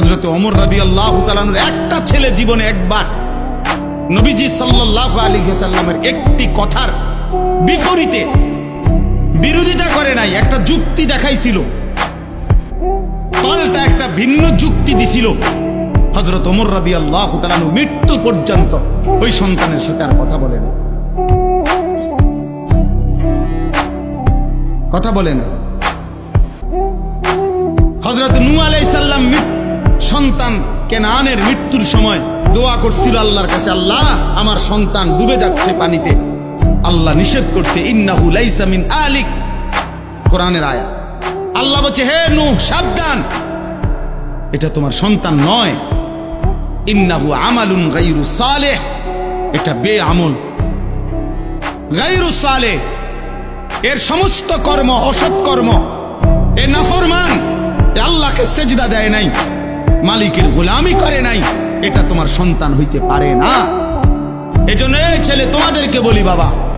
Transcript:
হযরত ওমর রাদিয়াল্লাহু তাআলা আনহুর একটা ছেলে জীবনে একবার নবীজি সাল্লাল্লাহু আলাইহি ওয়াসাল্লামের একটি কথার বিপরীতে বিরোধিতা করে নাই, একটা যুক্তি দেখাইছিল, পাল্টা একটা ভিন্ন যুক্তি দিছিল। হযরত ওমর রাদিয়াল্লাহু তাআলা আনহু মৃত্যু পর্যন্ত ওই সন্তানের সাথে আর কথা বলেন, কথা বলেন। হযরত নূহ আলাইহিস সালাম সন্তান কেনানের মৃত্যুর সময় দোয়া করছিল আল্লাহর কাছে, আল্লাহ আমার সন্তান ডুবে যাচ্ছে পানিতে। আল্লাহ নিষেধ করছে, ইন্নাহু লাইসা মিন আলিক, কোরআনের আয়াত। আল্লাহ বলছে, হে নূহ সাবধান, এটা তোমার সন্তান নয়। ইন্নাহু আমালুন গায়রু সালেহ, এটা বেআমল, গায়রু সালেহ, এর সমস্ত কর্ম অসৎ কর্ম, এ নাফরমান, এ আল্লাহকে সেজদা দেয় নাই, মালিকের গোলামি করে নাই, এটা তোমার সন্তান হইতে পারে না। এজন্য এই ছেলে তোমাদেরকে বলি বাবা,